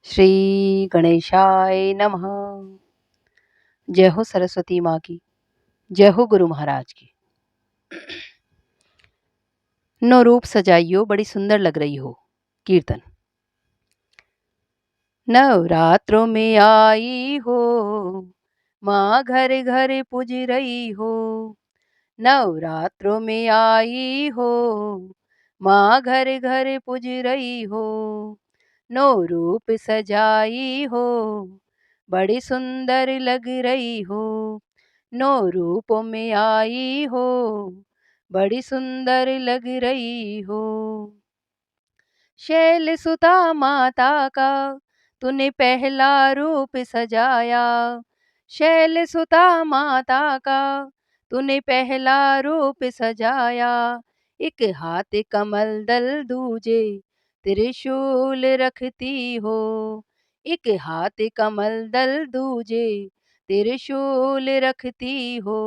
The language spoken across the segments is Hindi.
श्री गणेशाय नमः। जय हो सरस्वती माँ की। जय हो गुरु महाराज की। नो रूप सजाइयो बड़ी सुंदर लग रही हो। कीर्तन। नवरात्रों में आई हो, माँ घर घर पूज रही हो। नवरात्रों में आई हो, माँ घर घर पूज रही हो। नो रूप सजाई हो, बड़ी सुंदर लग रही हो। नो रूपों में आई हो, बड़ी सुंदर लग रही हो। शैल सुता माता का तूने पहला रूप सजाया। शैल सुता माता का तूने पहला रूप सजाया। एक हाथ कमल दल दूजे त्रिशूल रखती हो। एक हाथ कमल दल दूजे त्रिशूल रखती हो।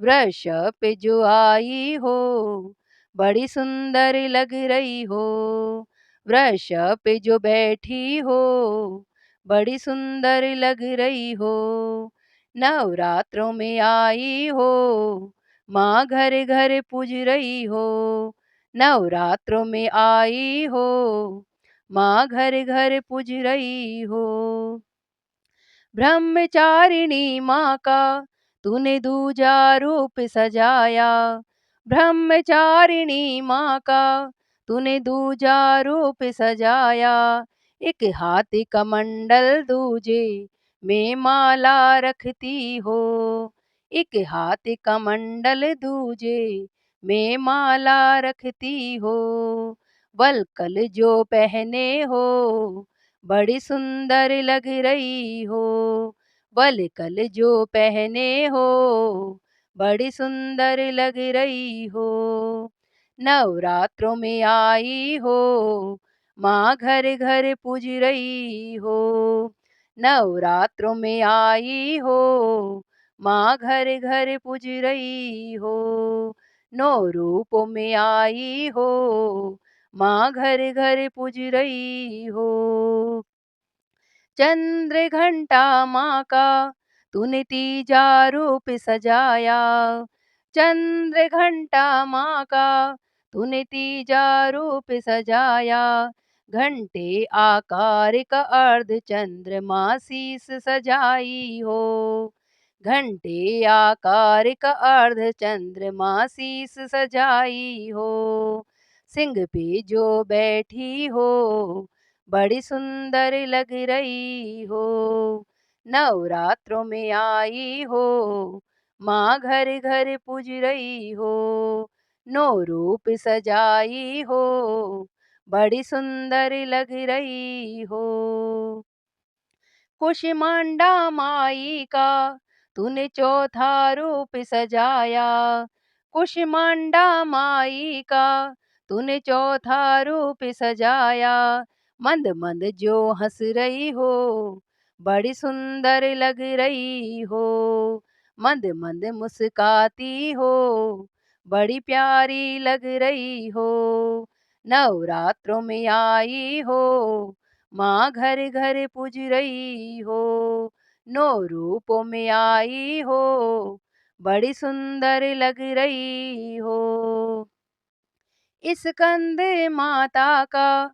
वृष पे जो आई हो, बड़ी सुंदर लग रही हो। वृष पे जो बैठी हो, बड़ी सुंदर लग रही हो। नवरात्रों में आई हो, माँ घर घर पूज रही हो। नवरात्रों में आई हो, माँ घर घर पूज रही हो। ब्रह्मचारिणी माँ का तूने दूजा रूप सजाया। ब्रह्मचारिणी माँ का तूने दूजा रूप सजाया। एक हाथ कमंडल दूजे में माला रखती हो। एक हाथ कमंडल दूजे में माला रखती हो। वलकल जो पहने हो, बड़ी सुंदर लग रही हो। वलकल जो पहने हो, बड़ी सुंदर लग रही हो। नवरात्रों में आई हो, माँ घर घर पूज रही हो। नवरात्रों में आई हो, माँ घर घर पूज रही हो। नौ रूपों में आई हो, माँ घर घर पूज रही हो। चंद्र घंटा माँ का तूने तीजा रूप सजाया। चंद्र घंटा माँ का तूने तीजा रूप सजाया। घंटे आकार का अर्ध चंद्रमा शीस सजाई हो। घंटे आकार का अर्ध चंद्रमा शीस सजाई हो। सिंह पे जो बैठी हो, बड़ी सुंदर लग रही हो। नवरात्रों में आई हो, माँ घर घर पूज रही हो। नो रूप सजाई हो, बड़ी सुंदर लग रही हो। कुष्मांडा माई का तूने चौथा रूप सजाया। कुष्मांडा माई का तूने चौथा रूप सजाया। मंद मंद जो हंस रही हो, बड़ी सुंदर लग रही हो। मंद मंद मुस्काती हो, बड़ी प्यारी लग रही हो। नवरात्रों में आई हो, माँ घर घर पूज रही हो। नो रूपों में आई हो, बड़ी सुंदर लग रही हो। इस कंधे माता का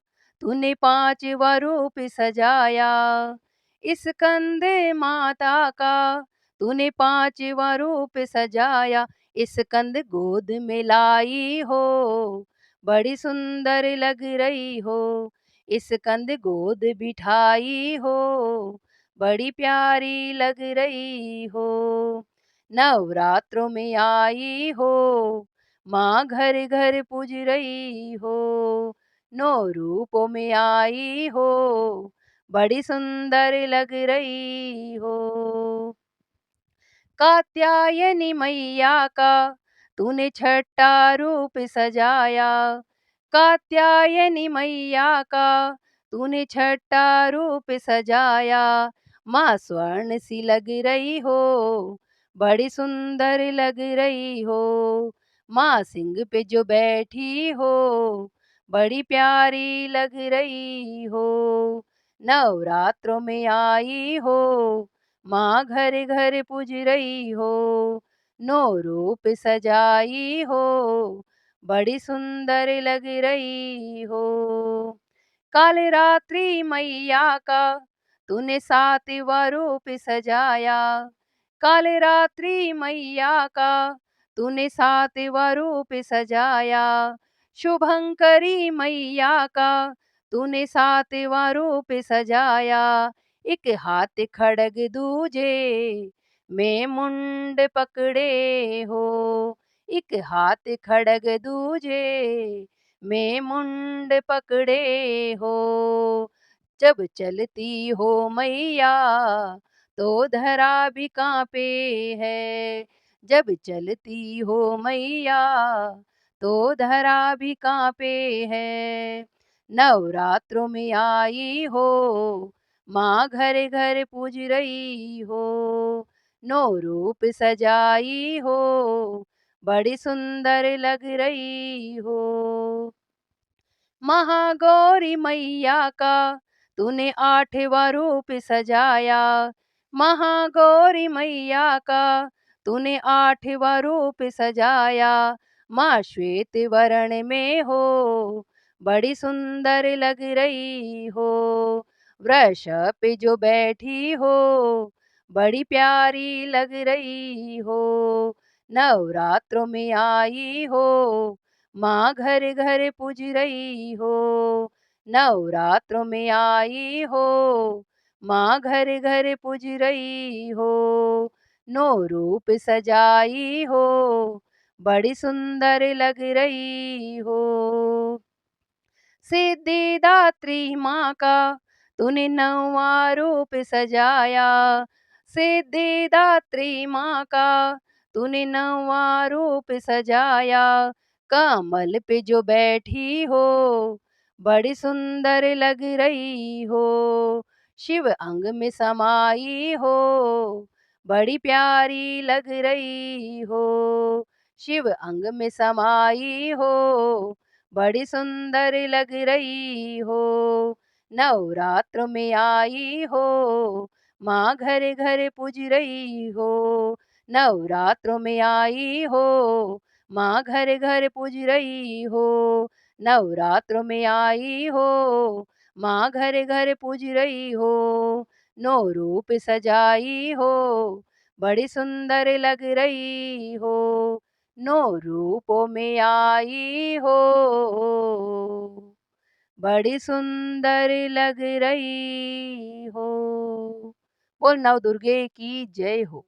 तूने पांचवा रूप सजाया। इस कंधे माता का तूने पांचवा रूप सजाया। इस कंध गोद में लाई हो, बड़ी सुंदर लग रही हो। इस कंध गोद बिठाई हो, बड़ी प्यारी लग रही हो। नवरात्रों में आई हो, माँ घर घर पूज रही हो। नो रूपों में आई हो, बड़ी सुंदर लग रही हो। कात्यायनी मैया का तूने छठा रूप सजाया। कात्यायनी मैया का तूने छठा रूप सजाया। माँ स्वर्ण सी लग रही हो, बड़ी सुंदर लग रही हो। माँ सिंह पे जो बैठी हो, बड़ी प्यारी लग रही हो। नवरात्रों में आई हो, माँ घर घर पूज रही हो, नौ रूप सजाई हो, बड़ी सुंदर लग रही हो। काल रात्रि मैया का तूने सातवां रूप सजाया, काल रात्रि मैया का तूने सातवां रूप सजाया, शुभंकरी मैया का तूने सातवां रूप सजाया। एक हाथ खड़ग दूजे में मुंड पकड़े हो, एक हाथ खड़ग दूजे में मुंड पकड़े हो। जब चलती हो मैया तो धरा भी कांपे है, जब चलती हो मैया तो धरा भी कांपे है। नवरात्रों में आई हो, माँ घर घर पूज रही हो, नौ रूप सजाई हो, बड़ी सुंदर लग रही हो। महागौरी मैया का तूने आठवां रूप सजाया, महागौरी मैया का तूने आठवां रूप सजाया। माँ श्वेत वर्ण में हो, बड़ी सुंदर लग रही हो, वृष पे जो बैठी हो, बड़ी प्यारी लग रही हो। नवरात्रों में आई हो, माँ घर घर पूज रही हो, नवरात्रों में आई हो, माँ घर घर पूज रही हो, नौ रूप सजाई हो, बड़ी सुंदर लग रही हो। सिद्धिदात्री माँ का तूने नौवां रूप सजाया, सिद्धिदात्री माँ का तूने नौवां रूप सजाया। कमल पे जो बैठी हो, बड़ी सुंदर लग रही हो, शिव अंग में समाई हो, बड़ी प्यारी लग रही हो, शिव अंग में समाई हो, बड़ी सुंदर लग रही हो। नवरात्र में आई हो, माँ घर घर पूज रही हो, नवरात्रों में आई हो, माँ घर घर पूज रही हो, नवरात्रों में आई हो, माँ घर घर पूज रही हो, नौ रूप सजाई हो, बड़ी सुंदर लग रही हो, नौ रूपों में आई हो, बड़ी सुंदर लग रही हो। बोल नव दुर्गे की जय हो।